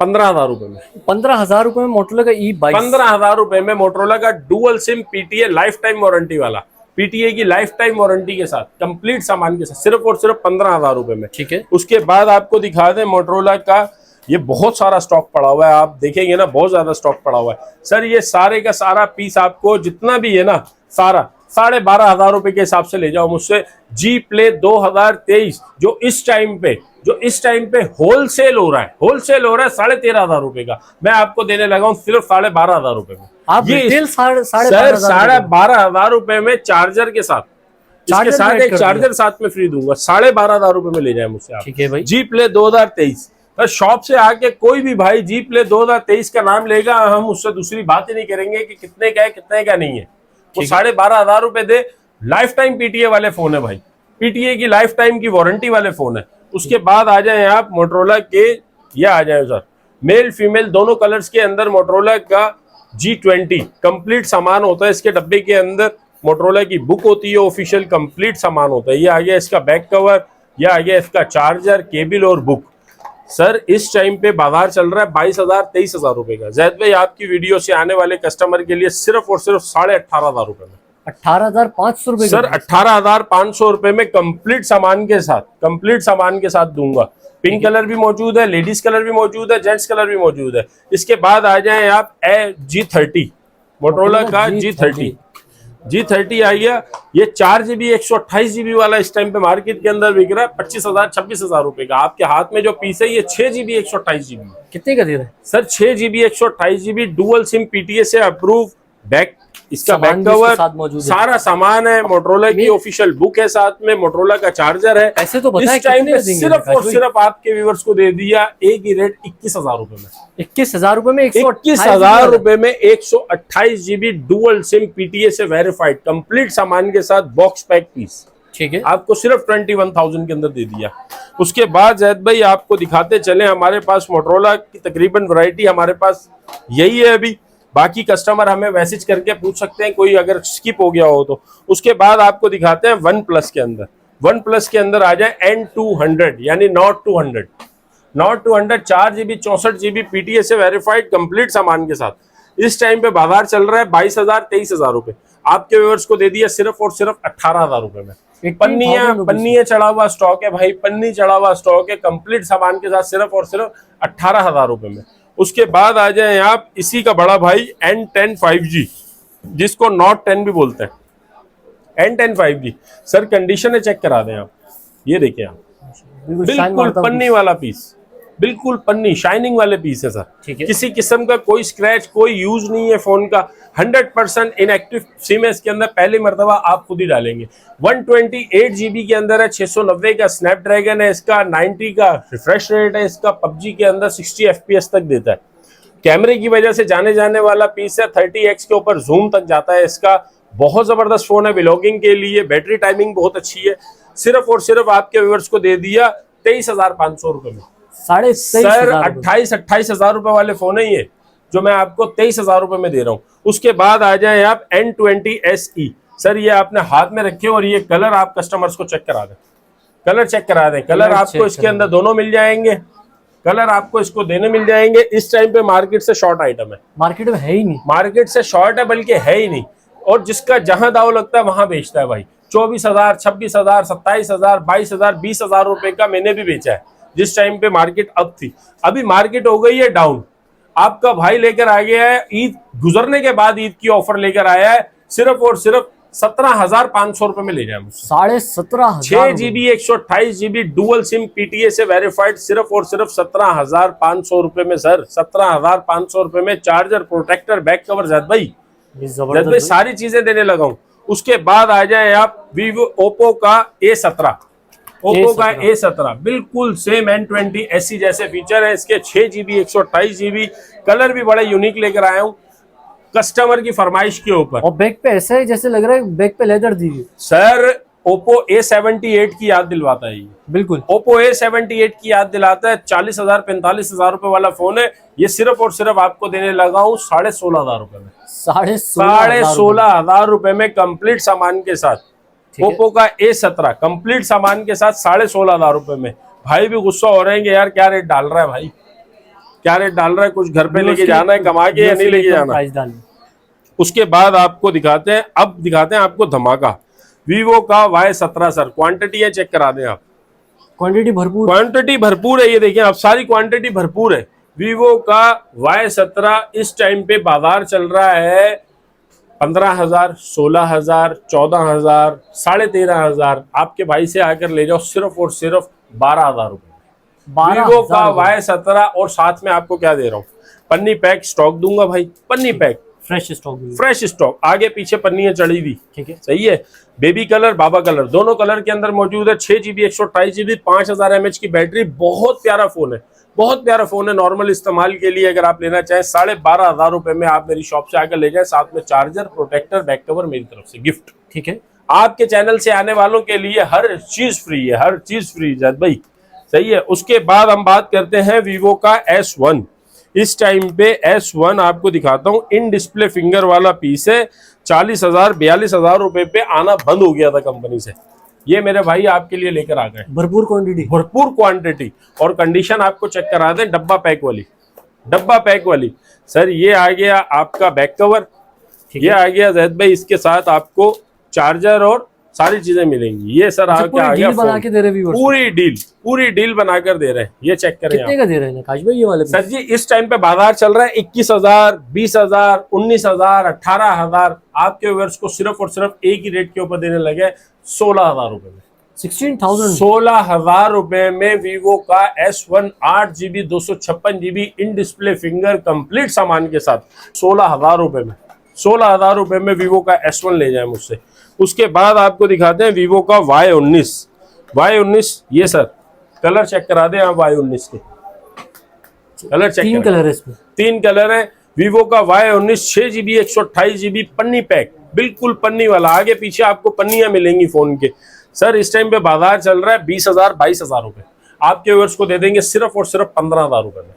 15,000 रुपए में। 15,000 रुपए में मोटरोला का E22, 15,000 रुपए में मोटरोला का dual SIM PTA life time warranty वाला, PTA की लाइफ टाइम वारंटी के साथ कंप्लीट सामान के साथ सिर्फ और सिर्फ 15,000 रुपए में। ठीक है। उसके बाद आपको दिखा दें मोटरोला का ये बहुत सारा स्टॉक पड़ा हुआ है, आप देखेंगे ना बहुत ज्यादा स्टॉक पड़ा हुआ है सर। ये सारे का सारा पीस आपको जितना भी है ना सारा 12,500 रुपए के हिसाब से ले जाओ मुझसे। जी प्ले 2023 जो इस टाइम पे होलसेल हो रहा है 13,500 रुपए का, मैं आपको देने लगा हूँ सिर्फ 12,500 रुपए में। आप रिटेल सर 12,500 रुपए में चार्जर के साथ, इसके साथ एक चार्जर साथ में फ्री दूंगा, 12,500 रुपए में ले जाए मुझसे आप। ठीक है भाई। जी प्ले 2023 शॉप से आके कोई भी भाई जी प्ले 2023 का नाम लेगा, हम उससे दूसरी बात ही नहीं करेंगे कि कितने का है कितने का नहीं है। वो 12,500 रुपए दे, लाइफ टाइम PTA वाले फोन है भाई, PTA की लाइफ टाइम की वारंटी वाले फोन है। उसके बाद आ जाए आप मोटरोला के, ये आ जाए सर मेल फीमेल दोनों कलर्स के अंदर मोटरोला का G20 कंप्लीट सामान होता है। इसके डब्बे के अंदर मोटरोला की बुक होती है, ऑफिशियल कंप्लीट सामान होता है। ये आ गया इसका बैक कवर, ये आ गया इसका चार्जर, केबल और बुक। सर इस टाइम पे बाजार चल रहा है 22,000 23,000 रुपए का। जैद भाई आपकी वीडियो से आने वाले कस्टमर के लिए सिर्फ और सिर्फ 18,500 रुपए में, 18,500 रुपए सर 18,500 रुपए में कंप्लीट सामान के साथ दूंगा। पिंक कलर भी मौजूद है, लेडीज कलर भी मौजूद है, जेंट्स कलर भी मौजूद है। इसके बाद आ जाए आप G30 मोटरोला का G30 आ गया। ये 4GB 128GB वाला इस टाइम पे मार्केट के अंदर बिक रहा है 25,000 26,000 रुपए का। आपके हाथ में जो पीस है ये 6GB 128GB कितने का दे रहे हैं sir? 6GB 128GB dual SIM PTA से अप्रूव, बैक इसका बैक सामान भी कवर इसके साथ मौजूद है। सारा सामान है, मोटरोला की ऑफिशियल बुक है साथ में, मोटरोला का चार्जर है। ऐसे तो बताएं इस टाइम कितने पे देंगे सिर्फ और सिर्फ आपके व्यूअर्स को दे दिया एक ही रेट 21,000 रुपए में। 21,000 रुपए में 21,000 रुपए में 128GB डुअल सिम PTA से वेरीफाइड कंप्लीट सामान के साथ बॉक्स पैक पीस, ठीक है। आपको सिर्फ 21,000 के अंदर दे दिया। उसके बाद जैद भाई आपको दिखाते चले, हमारे पास मोटरोला की तकरीबन वैरायटी हमारे पास यही है अभी। बाकी कस्टमर हमें मैसेज करके पूछ सकते हैं कोई अगर स्किप हो गया हो तो। उसके बाद आपको दिखाते हैं वन प्लस के अंदर आ जाए N200 यानी नॉट 200 4GB 64GB PTA से वेरीफाइड कंप्लीट सामान के साथ। इस टाइम पे बाजार चल रहा है 22,000 23,000 रुपए, आपके व्यूअर्स को दे दिया सिर्फ और सिर्फ 18,000 रुपए में। पन्नी चढ़ा हुआ स्टॉक है भाई, पन्नी चढ़ा हुआ स्टॉक है कंप्लीट सामान के साथ सिर्फ और सिर्फ 18,000 रुपए में। उसके बाद आ जाए आप इसी का बड़ा भाई N10 5G जिसको नॉट 10 भी बोलते हैं, N10 5G। सर कंडीशन है चेक करा दें आप, ये देखिए आप, बिल्कुल पन्नी वाला पीस, बिल्कुल पन्नी शाइनिंग वाले पीस है सर। किसी किस्म का कोई स्क्रैच कोई यूज नहीं है फोन का, 100% इनएक्टिव सिम है इसके अंदर, पहली मरतबा आप खुद ही डालेंगे। 128GB के अंदर है, 690 का स्नैपड्रैगन है इसका, 90 का रिफ्रेश रेट है इसका, PUBG के अंदर 60 FPS तक देता है। कैमरे की वजह से जाने वाला पीस है, 30x के ऊपर जूम तक जाता है इसका, बहुत जबरदस्त फोन है व्लॉगिंग के लिए, बैटरी टाइमिंग बहुत अच्छी है। सिर्फ और सिर्फ आपके व्यूअर्स को दे दिया 23,500 रुपए में। सर 28,000 रुपए वाले फोन है ये जो मैं आपको 23,000 रुपए में दे रहा हूँ। उसके बाद आ जाए आप N20 SE। सर ये आपने हाथ में रखे और ये कलर आप कस्टमर्स को चेक करा दें, कलर चेक करा दें। कलर आपको इसके अंदर दोनों मिल जाएंगे, कलर आपको इसको देने मिल जाएंगे। इस टाइम पे मार्केट से शॉर्ट आइटम है, मार्केट में है ही नहीं, मार्केट से शॉर्ट है बल्कि है ही नहीं। और जिसका जहां दाव लगता है वहां बेचता है भाई। 24,000 26,000 27,000 22,000 20,000 रुपए का मैंने भी बेचा है जिस टाइम पे मार्केट अप थी। अभी मार्केट हो गई है डाउन, आपका भाई लेकर आ गया है, ईद गुजरने के बाद ईद की ऑफर लेकर आया है, सिर्फ और सिर्फ 17,500 रुपए में ले जाए मुझसे। 17,500 6GB 128GB dual SIM PTA से वेरीफाइड, सिर्फ और सिर्फ 17,500 रुपए में। सर 17,500 रुपए में charger protector back cover. Zaid भाई ये जब मैं जबरदस्त सारी चीजें देने लगा हूं। उसके बाद आ जाए आप वीवो ओप्पो का A17। ओप्पो का A17 बिल्कुल सेम N20 ऐसी जैसे फीचर है इसके। 6 GB 128 GB कलर भी बड़ा यूनिक लेकर आया हूं कस्टमर की फरमाइश के ऊपर। और बैक पे ऐसा है जैसे लग रहा है बैक पे लेदर दी हुई। सर ओप्पो A78 की याद दिलवाता है ये। बिल्कुल ओप्पो A78 की याद दिलाता है। 40,000 45,000 रुपए वाला फोन है ये। सिर्फ और सिर्फ आपको देने लगा हूँ 16,500 रुपए में। 16,500 रुपए में कंप्लीट सामान के साथ। ओप्पो का A17 कंप्लीट सामान के साथ 16,500 रुपए में। भाई भी गुस्सा हो रहे हैं कि यार क्या रेट डाल रहा है भाई, क्या रेट डाल रहा है, कुछ घर पे लेके जाना है कमा के या नहीं लेके जाना। उसके बाद आपको दिखाते हैं, अब दिखाते हैं आपको धमाका वीवो का Y17। सर क्वांटिटी है चेक करा दें आप। क्वांटिटी भरपूर, क्वांटिटी भरपूर है ये देखिए आप, सारी क्वांटिटी भरपूर है। वीवो का Y17 इस टाइम पे बाजार चल रहा है 15,000 16,000 14,000 13,500। आपके भाई से आकर ले जाओ सिर्फ और सिर्फ 12,000 रुपए। वीवो का Y17 और साथ में आपको क्या दे रहा हूँ, पन्नी पैक स्टॉक दूंगा भाई। पन्नी pack fresh stock, fresh stock, आगे पीछे पन्नियां चढ़ी हुई, ठीक है, सही है। बेबी कलर बाबा कलर दोनों कलर के अंदर मौजूद है। 6 GB 128 GB 5000 mAh की बैटरी। बहुत प्यारा फोन है, बहुत प्यारा फोन है। नॉर्मल इस्तेमाल के लिए अगर आप लेना चाहें 12,500 रुपए में आप मेरी शॉप से आकर ले जाएं। साथ में चार्जर, प्रोटेक्टर, बैक कवर मेरी तरफ से गिफ्ट, ठीक है। आपके चैनल से आने वालों के लिए हर चीज फ्री है, हर चीज फ्री है भाई, सही है। उसके बाद हम बात करते हैं वीवो का S1। इस टाइम पे S1 आपको दिखाता हूं, इन डिस्प्ले फिंगर वाला पीस है। 40,000 42,000 रुपए पे आना बंद हो गया था कंपनी से। ये मेरे भाई आपके लिए लेकर आ गए, भरपूर क्वांटिटी, भरपूर क्वांटिटी। और कंडीशन आपको चेक करा दें, डब्बा पैक वाली, डब्बा पैक वाली। सर ये आ गया आपका बैक कवर, ये आ गया जैद भाई, इसके साथ आपको चार्जर और सारी चीजें मिलेंगी। ये सर आपके आ गया बना के दे रहे हैं, पूरी डील बनाकर दे रहे हैं। ये चेक करें कितने का दे रहे हैं काश भाई ये वाले? सर जी इस टाइम पे बाजार चल रहा है 21,000 20,000 19,000 18,000। आपके व्यूअर्स को सिर्फ और सिर्फ एक ही रेट के ऊपर देने लगे 16,000 रुपए में। 16,000 रुपए में वीवो का S1 8 GB 256 GB in display finger complete सामान के साथ 16,000 रुपए में। 16,000 रुपए में वीवो का S1 ले जाए मुझसे। उसके बाद आपको दिखाते हैं वीवो का Y19। ये सर कलर चेक करा दें आप। Y19 के कलर चेक, 3 कलर है इसमें, 3 कलर है। वीवो का Y19 6 GB 128 GB पन्नी पैक, बिल्कुल पन्नी वाला। आगे पीछे आपको पन्नियां मिलेंगी फोन के। सर इस टाइम पे बाजार चल रहा है 20,000 22,000 रुपए। आपके व्यूअर्स को दे देंगे सिर्फ और सिर्फ 15,000 रुपए में।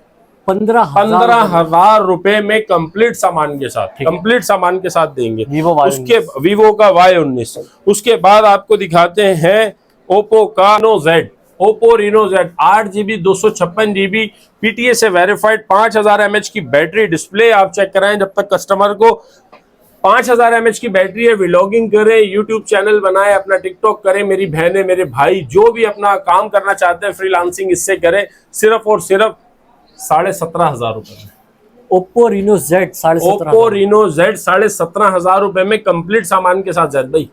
15,000 रुपए में कंप्लीट सामान के साथ, कंप्लीट सामान के साथ देंगे उसके वीवो का Y19। उसके बाद आपको दिखाते हैं ओप्पो का Oppo Reno Z 8 GB 256 GB PTA से वेरीफाइड 5000 mAh की बैटरी। डिस्प्ले आप चेक कराएं जब तक कस्टमर को 5000 mAh की बैटरी है। व्लॉगिंग करें, यूट्यूब चैनल बनाए, अपना टिकटॉक करें, मेरी बहनें मेरे भाई जो भी अपना काम करना चाहते हैं फ्रीलांसिंग इससे करें, सिर्फ और सिर्फ 17,500 रुपए में। ओप्पो Reno Z 17,500 रुपए में कंप्लीट सामान के साथ जैद भाई।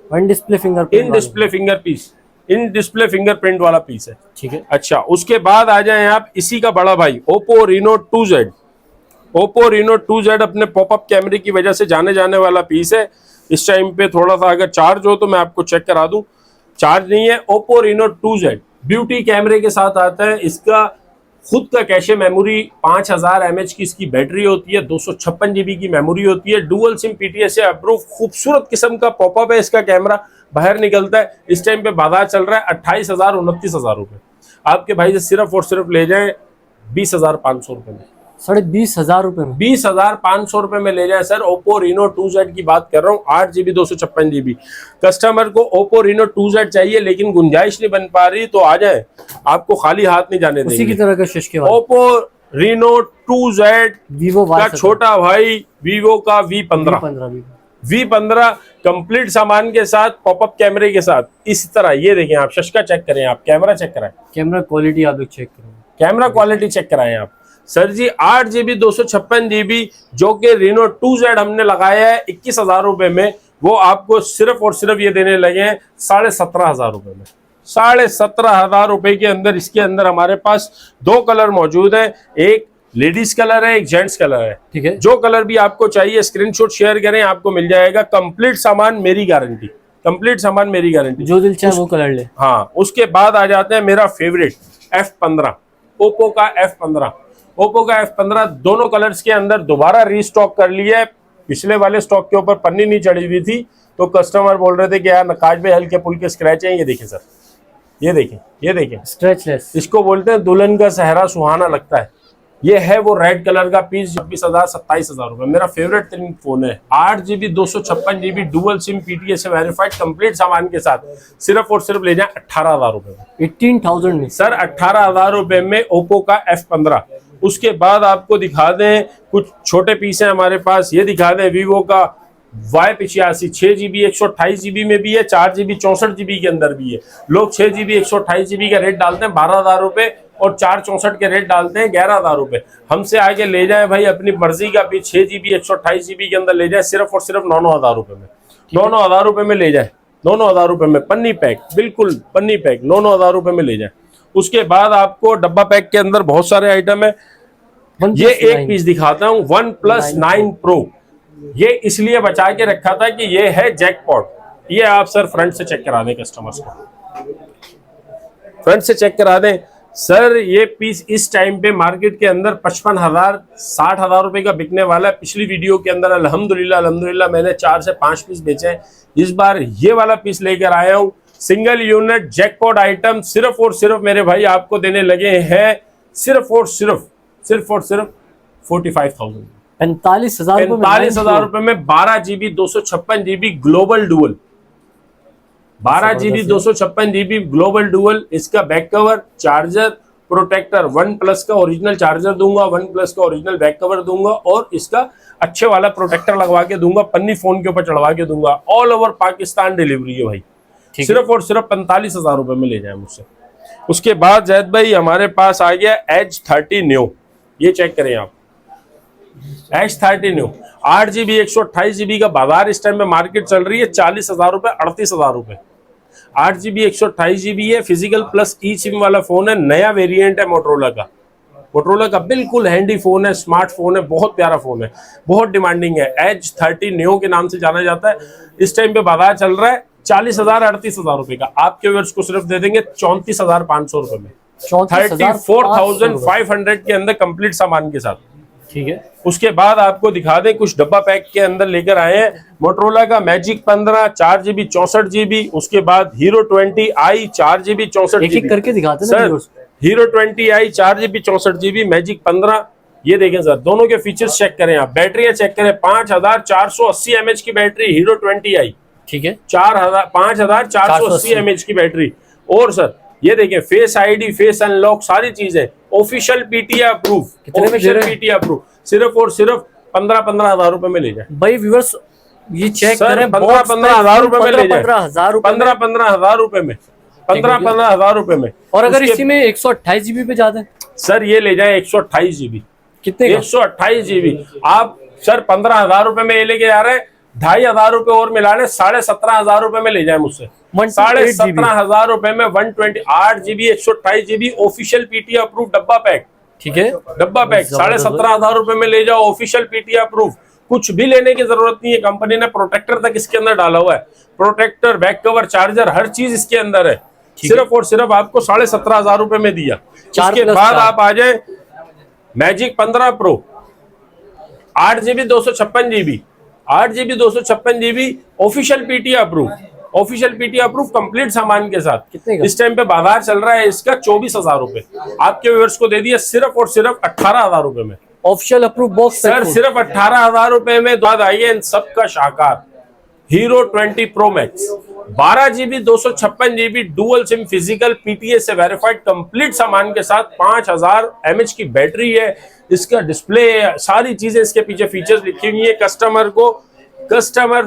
इन डिस्प्ले फिंगरप्रिंट वाला पीस है, ठीक है। अच्छा उसके बाद आ जाएं आप इसी का बड़ा भाई ओप्पो Reno 2Z। अपने पॉपअप कैमरे की वजह से जाने वाला पीस है। इस टाइम पे थोड़ा सा अगर चार्ज हो तो मैं आपको चेक करा दूं, चार्ज नहीं है। ओप्पो Reno 2Z ब्यूटी कैमरे के साथ आता है। इसका खुद का कैशे मेमोरी 5000 mAh की इसकी बैटरी होती है। 256 GB की मेमोरी होती है। डुअल सिम PTA से अप्रूव, खूबसूरत किस्म का पॉपअप है इसका कैमरा, बाहर निकलता है। इस टाइम पे बाजार चल रहा है 28,000 29,000 रुपए। आपके भाई से सिर्फ और सिर्फ ले जाए 20,500 रुपए में। 20,500 रुपए में 20,500 रुपए में ले जाए सर। ओप्पो Reno 2Z की बात कर रहा हूँ, 8 GB 256 GB। कस्टमर को ओप्पो Reno 2Z चाहिए लेकिन गुंजाइश नहीं बन पा रही तो आ जाए, आपको खाली हाथ नहीं जाने देंगे। उसी की तरह का शिशके वाला ओप्पो Reno 2Z वीवो का छोटा भाई वीवो का V15 कंप्लीट सामान के साथ, पॉपअप कैमरे के साथ। इस तरह ये देखें आप, शशका चेक करें आप, कैमरा चेक कराएं, कैमरा क्वालिटी आप लोग चेक करें, कैमरा क्वालिटी चेक कराएं आप। सर जी 8 GB 256 GB जो कि Reno 2Z हमने लगाया है 21,000 रुपए में, वो आपको सिर्फ और सिर्फ ये देने लगे हैं 17,500 रुपए में। 17,500 रुपए के अंदर इसके अंदर हमारे पास 2 कलर मौजूद है। एक लेडीज कलर है, एक जेंट्स कलर है। ठीक है। जो कलर भी आपको चाहिए स्क्रीनशॉट शेयर करें, आपको मिल जाएगा। कंप्लीट सामान मेरी गारंटी, कंप्लीट सामान मेरी गारंटी, जो दिल चाहे वो कलर ले। हाँ। उसके बाद आ जाते हैं मेरा फेवरेट F15, ओप्पो का F15। ओप्पो का F15 दोनों कलर्स के अंदर दोबारा रीस्टॉक कर लिया है। पिछले वाले स्टॉक के ऊपर पन्नी नहीं चढ़ी हुई थी, तो कस्टमर बोल रहे थे कि यार नकाश पे हल्के पुल्के स्क्रैच हैं। ये देखें सर, ये देखें, ये देखें, स्ट्रेचलेस, इसको बोलते हैं दुल्हन का सहरा सुहाना लगता है। ये है वो रेड कलर का पीस, 26,000 27,000 रुपए। मेरा फेवरेट तरीन फोन है। 8GB 256GB dual SIM PTA से वेरीफाइड कंप्लीट सामान के साथ सिर्फ और सिर्फ ले जाए 18,000 रुपए में। 18,000 में सर 18,000 रुपए में ओप्पो का F15। उसके बाद आपको दिखा दें कुछ छोटे पीस है हमारे पास। ये दिखा दें वीवो का Y85 6GB 128GB में भी है, 4GB 64GB के अंदर भी है। लोग 6GB 128GB का रेट डालते हैं 12,000 रुपए और 464 के रेट डालते हैं 11,000 रुपए। हमसे आगे ले जाए भाई अपनी मर्जी का भी 6GB 128GB के अंदर ले जाए सिर्फ और सिर्फ 9,000 रुपए में। 9,000 रुपए में ले जाए, 9,000 रुपए में पन्नी पैक, बिल्कुल पन्नी पैक 9,000 रुपए में ले जाए। उसके बाद आपको डब्बा पैक के अंदर बहुत सारे आइटम है। ये एक पीस दिखाता हूँ, OnePlus 9 Pro। ये इसलिए बचा के रखा था कि ये है जैकपॉट। ये आप सर फ्रंट से चेक करा दें, कस्टमर्स को फ्रंट से चेक करा दें। सर ये पीस इस टाइम पे मार्केट के अंदर 55,000 60,000 रुपए का बिकने वाला है। पिछली वीडियो के अंदर अल्हम्दुलिल्लाह मैंने 4 से 5 पीस बेचे हैं। इस बार ये वाला पीस लेकर आया हूँ, सिंगल यूनिट जैकपॉट आइटम। सिर्फ और सिर्फ मेरे भाई आपको देने लगे हैं सिर्फ और सिर्फ 45,000 45,000 रुपए में 12GB 256GB global dual, 12GB 256GB global dual. इसका back cover, charger, protector, OnePlus का ओरिजिनल चार्जर दूंगा, OnePlus का ओरिजिनल बैक कवर दूंगा और इसका अच्छे वाला प्रोटेक्टर लगवा के दूंगा, पन्नी फोन के ऊपर चढ़वा के दूंगा। ऑल ओवर पाकिस्तान डिलीवरी है भाई। सिर्फ और सिर्फ 45,000 रुपए में ले जाए मुझसे। उसके बाद जैद भाई हमारे पास आ गया Edge 30 न्यू। ये चेक करें आप, Edge 30 न्यू 8GB 128GB का बाजार इस टाइम में मार्केट चल रही है 40,000 रुपए, 38,000 रुपए। 8GB 128GB है, फिजिकल प्लस ई सिम वाला फोन है। नया वेरिएंट है मोटरोला का। मोटरोला का बिल्कुल हैंडी फोन है, स्मार्टफोन है, बहुत प्यारा फोन है, बहुत डिमांडिंग है। Edge 30 न्यू के नाम से जाना जाता है। इस टाइम पे बाजार चल रहा है 40,000 38,000 रुपए का। आपके व्यूअर्स को सिर्फ दे देंगे 34,500 रुपए में, 34,500 के अंदर कंप्लीट सामान के साथ। ठीक है। उसके बाद आपको दिखा दें कुछ डब्बा पैक के अंदर लेकर आए हैं। मोटरोला का मैजिक 15 4GB 64GB। उसके बाद हीरो 20i 4GB 64GB। एक-एक करके दिखाते हैं sir, hero 20i 4GB 64GB, magic 15। ये देखें सर, दोनों के फीचर्स चेक करें आप, बैटरियां चेक करें। 5480 mAh की बैटरी हीरो 20i। ठीक है। 5480 mAh की बैटरी। और सर ये देखें फेस आईडी, फेस अनलॉक, सारी चीजें official PTA approve, official PTA approve. सिर्फ और सिर्फ 15,000 रुपए में ले जाए भाई व्यूअर्स। ये चेक करें, 15,000 रुपए में ले जाए, 15,000 15,000 रुपए में, 15,000 रुपए में। और अगर इसी में 128GB पे जाते हैं सर, ये ले जाए 128GB। कितने? 128GB। आप सर 15,000 रुपए में ये लेके जा रहे हैं, 2,500 रुपए और मिला लें, 17,500 रुपए में ले जाए मुझसे। 17,500 रुपए में 128GB 128GB official PTA approve डब्बा पैक। ठीक है। डब्बा पैक 17,500 रुपए में ले जाओ, ऑफिशियल PTA अप्रूव। कुछ भी लेने की जरूरत नहीं है, कंपनी ने प्रोटेक्टर तक इसके अंदर डाला हुआ है। प्रोटेक्टर, बैक कवर, चार्जर, हर चीज इसके अंदर है। सिर्फ और सिर्फ आपको 17,500 रुपए में दिया। इसके बाद आप आ जाए magic 15 Pro 8GB 256GB, 8GB 256GB official PTA approve, official PTA approve complete सामान के साथ। इस टाइम पे बाजार चल रहा है इसका 24,000 रुपए। आपके व्यूअर्स को दे दिया सिर्फ और सिर्फ 18,000 रुपए में, ऑफिशियल अप्रूव बॉक्स। सर सिर्फ 18,000 रुपए में। बाद आइए इन सबका शाकार Hero 20 Pro Max 12GB 256GB dual sim physical PTA से वेरीफाइड कंप्लीट सामान के साथ। 5,000 mAh की बैटरी है, इसका डिस्प्ले, सारी चीजें इसके पीछे फीचर्स लिखी हुई है। कस्टमर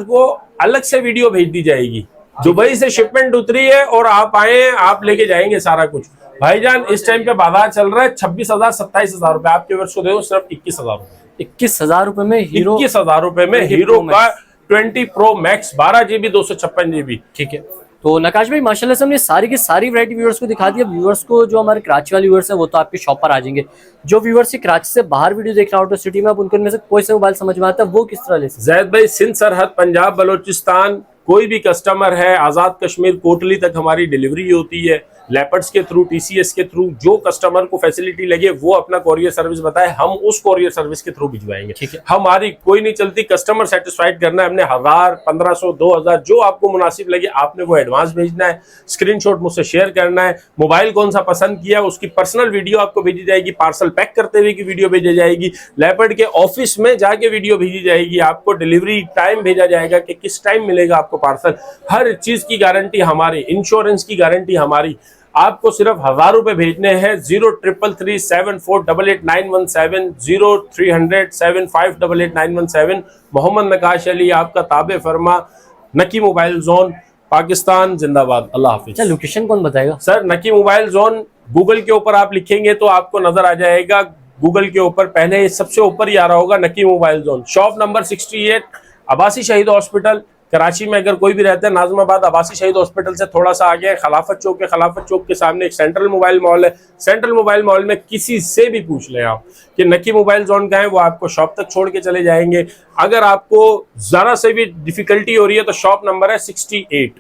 को अलग से वीडियो भेज दी जाएगी। दुबई से शिपमेंट उतरी है और आप आए, आप लेके जाएंगे सारा कुछ। भाईजान इस टाइम पे बाजार चल रहा है 26,000 27,000 रुपए। आपके वर्ष को देखो सिर्फ 21,000 रुपए, 21,000 रुपए में हीरो, 21,000 रुपए में हीरो का 20 Pro Max 12GB 256GB। ठीक है। तो नकाश भाई माशाल्लाह से हमने सारी की सारी वैरायटी व्यूअर्स को दिखा दिया। व्यूअर्स को जो हमारे कराची वाले व्यूअर्स हैं वो तो आपके शॉप पर आ जाएंगे। जो व्यूअर्स कराची से बाहर वीडियो देख रहे हैं आउट ऑफ सिटी में, अब उनको इनमें से कोई सा मोबाइल समझ में आता है वो किस तरह ले सकते जैद भाई, सिंध सरहद, पंजाब, बलोचिस्तान, कोई भी कस्टमर है, आजाद कश्मीर, कोटली तक हमारी डिलीवरी होती है। लेपर्ड्स के थ्रू, टीसीएस के थ्रू, जो कस्टमर को फैसिलिटी लगे वो अपना कोरियर सर्विस बताए, हम उस कोरियर सर्विस के थ्रू भिजवाएंगे। ठीक है। हमारी कोई नहीं चलती, कस्टमर सेटिस्फाइड करना है हमने। 1000, 1500, 2000 जो आपको मुनासिब लगे आपने वो एडवांस भेजना है, स्क्रीनशॉट मुझसे शेयर करना है, मोबाइल कौन सा पसंद किया उसकी पर्सनल वीडियो आपको भेजी जाएगी, पार्सल पैक करते हुए की वीडियो भेजी जाएगी, लेपर्ड के ऑफिस में जाके वीडियो भेजी जाएगी, आपको डिलीवरी टाइम भेजा जाएगा कि किस टाइम मिलेगा आपको पार्सल। हर चीज की गारंटी हमारी, इंश्योरेंस की गारंटी हमारी। आपको सिर्फ 1000 रुपए भेजने हैं। 033374888917, 030075888917। मोहम्मद नकाश अली, आपका ताबे फरमा, नकी मोबाइल जोन, पाकिस्तान जिंदाबाद। अल्लाह हाफिज। हैं। लोकेशन कौन बताएगा सर, नकी मोबाइल जोन गूगल के ऊपर आप लिखेंगे तो आपको नजर आ जाएगा। गूगल के ऊपर पहले सबसे ऊपर ही आ रहा होगा नकी mobile zone. Shop number 68, Abbasi शहीद हॉस्पिटल, कराची में अगर कोई भी रहता है, नाज़िमाबाद अब्बासी शहीद हॉस्पिटल से थोड़ा सा आगे खिलाफत चौक है, खिलाफत चौक के सामने एक सेंट्रल मोबाइल मॉल है। सेंट्रल मोबाइल मॉल में किसी से भी पूछ लें आप कि नकी मोबाइल जोन का है, वो आपको शॉप तक छोड़ के चले जाएंगे। अगर आपको जरा से भी डिफिकल्टी हो रही है तो शॉप नंबर है 68,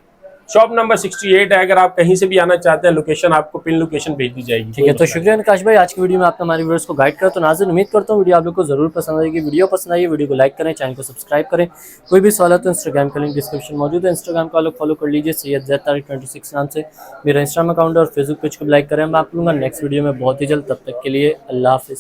शॉप नंबर 68 है। अगर आप कहीं से भी आना चाहते हैं, लोकेशन आपको पिन लोकेशन भेज दी जाएगी। ठीक है, तो शुक्रिया नकाश भाई, आज की वीडियो में आपने हमारे व्यूअर्स को गाइड करा। तो नाज़रीन, उम्मीद करता हूँ वीडियो आप लोग को जरूर पसंद आएगी। वीडियो पसंद आई वीडियो को लाइक करें, चैनल को सब्सक्राइब करें। कोई भी सवाल है तो इंस्टाग्राम का लिंक डिस्क्रिप्शन मौजूद है, इंस्टाग्राम को लोग फॉलो कर लीजिए, सैयद ज़ैद तारिक 26 नाम से मेरा इंस्टाग्राम अकाउंट और फेसबुक पेज को लाइक करें। मैं आप लूँगा नेक्स्ट वीडियो में बहुत ही जल्द। तब तक के लिए अल्लाह हाफिज़।